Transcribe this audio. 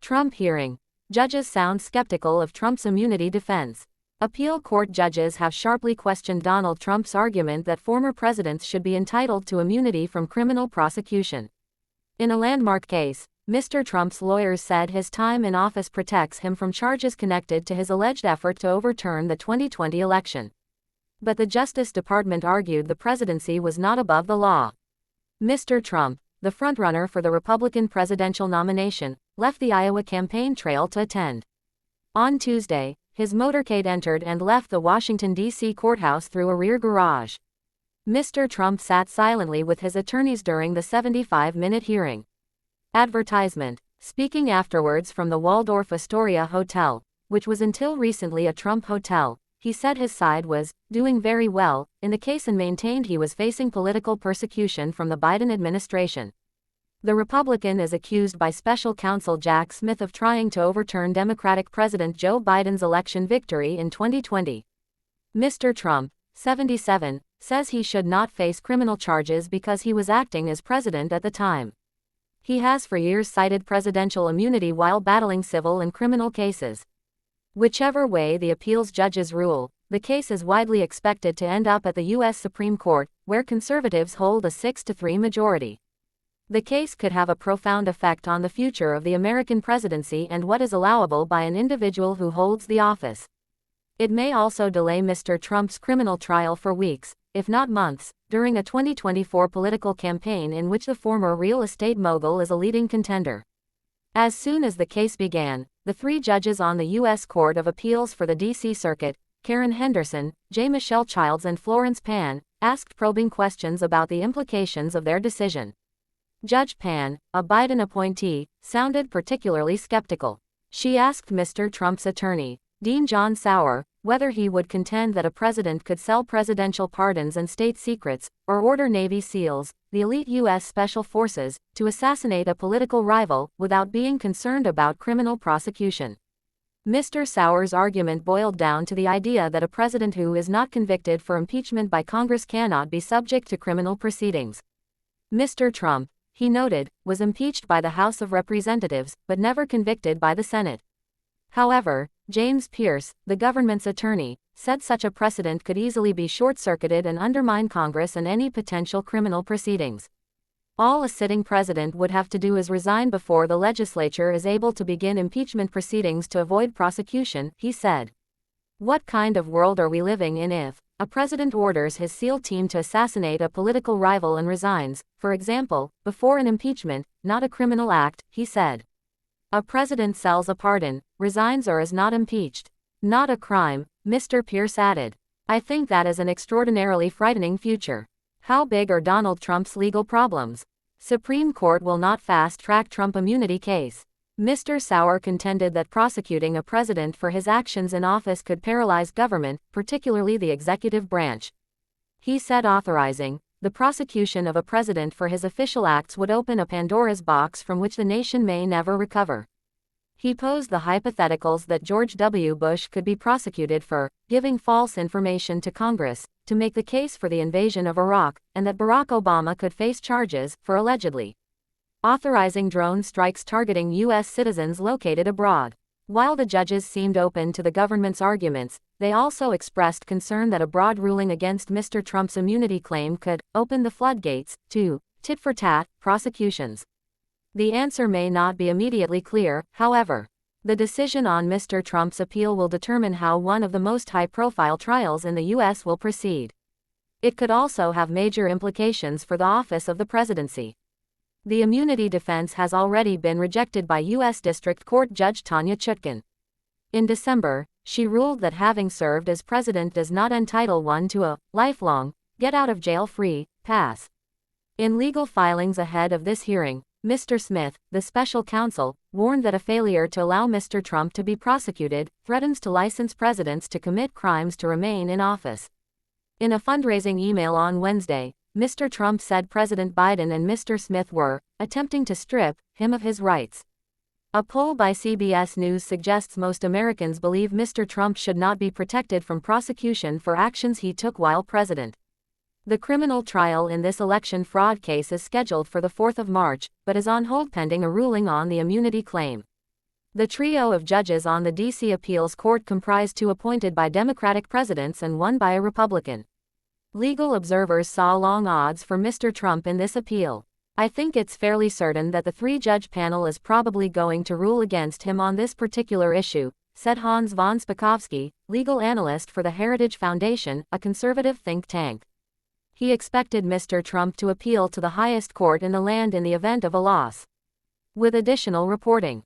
Trump hearing. Judges sound skeptical of Trump's immunity defense. Appeal court judges have sharply questioned Donald Trump's argument that former presidents should be entitled to immunity from criminal prosecution. In a landmark case, Mr. Trump's lawyers said his time in office protects him from charges connected to his alleged effort to overturn the 2020 election. But the Justice Department argued the presidency was not above the law. Mr. Trump, the frontrunner for the Republican presidential nomination, left the Iowa campaign trail to attend. On Tuesday, his motorcade entered and left the Washington, D.C. courthouse through a rear garage. Mr. Trump sat silently with his attorneys during the 75-minute hearing. Advertisement. Speaking afterwards from the Waldorf Astoria Hotel, which was until recently a Trump hotel, he said his side was doing very well in the case and maintained he was facing political persecution from the Biden administration. The Republican is accused by special counsel Jack Smith of trying to overturn Democratic President Joe Biden's election victory in 2020. Mr. Trump, 77, says he should not face criminal charges because he was acting as president at the time. He has for years cited presidential immunity while battling civil and criminal cases. Whichever way the appeals judges rule, the case is widely expected to end up at the U.S. Supreme Court, where conservatives hold a 6-3 majority. The case could have a profound effect on the future of the American presidency and what is allowable by an individual who holds the office. It may also delay Mr. Trump's criminal trial for weeks, if not months, during a 2024 political campaign in which the former real estate mogul is a leading contender. As soon as the case began, the three judges on the U.S. Court of Appeals for the D.C. Circuit, Karen Henderson, J. Michelle Childs and Florence Pan, asked probing questions about the implications of their decision. Judge Pan, a Biden appointee, sounded particularly skeptical. She asked Mr. Trump's attorney, Dean John Sauer, whether he would contend that a president could sell presidential pardons and state secrets, or order Navy SEALs, the elite U.S. Special Forces, to assassinate a political rival, without being concerned about criminal prosecution. Mr. Sauer's argument boiled down to the idea that a president who is not convicted for impeachment by Congress cannot be subject to criminal proceedings. Mr. Trump, he noted, was impeached by the House of Representatives, but never convicted by the Senate. However, James Pierce, the government's attorney, said such a precedent could easily be short-circuited and undermine Congress and any potential criminal proceedings. All a sitting president would have to do is resign before the legislature is able to begin impeachment proceedings to avoid prosecution, he said. What kind of world are we living in if a president orders his SEAL team to assassinate a political rival and resigns, for example, before an impeachment, not a criminal act, he said. A president sells a pardon, resigns or is not impeached. Not a crime, Mr. Pierce added. I think that is an extraordinarily frightening future. How big are Donald Trump's legal problems? Supreme Court will not fast-track Trump immunity case. Mr. Sauer contended that prosecuting a president for his actions in office could paralyze government, particularly the executive branch. He said authorizing the prosecution of a president for his official acts would open a Pandora's box from which the nation may never recover. He posed the hypotheticals that George W. Bush could be prosecuted for giving false information to Congress to make the case for the invasion of Iraq, and that Barack Obama could face charges for allegedly authorizing drone strikes targeting U.S. citizens located abroad. While the judges seemed open to the government's arguments, they also expressed concern that a broad ruling against Mr. Trump's immunity claim could open the floodgates to tit-for-tat prosecutions. The answer may not be immediately clear, however. The decision on Mr. Trump's appeal will determine how one of the most high-profile trials in the U.S. will proceed. It could also have major implications for the office of the presidency. The immunity defense has already been rejected by U.S. District Court Judge Tanya Chutkan. In December, she ruled that having served as president does not entitle one to a lifelong, get-out-of-jail-free pass. In legal filings ahead of this hearing, Mr. Smith, the special counsel, warned that a failure to allow Mr. Trump to be prosecuted threatens to license presidents to commit crimes to remain in office. In a fundraising email on Wednesday, Mr. Trump said President Biden and Mr. Smith were attempting to strip him of his rights. A poll by CBS News suggests most Americans believe Mr. Trump should not be protected from prosecution for actions he took while president. The criminal trial in this election fraud case is scheduled for the 4th of March, but is on hold pending a ruling on the immunity claim. The trio of judges on the D.C. Appeals Court comprised 2 appointed by Democratic presidents and 1 by a Republican. Legal observers saw long odds for Mr. Trump in this appeal. I think it's fairly certain that the 3-judge panel is probably going to rule against him on this particular issue, said Hans von Spakovsky, legal analyst for the Heritage Foundation, a conservative think tank. He expected Mr. Trump to appeal to the highest court in the land in the event of a loss. With additional reporting.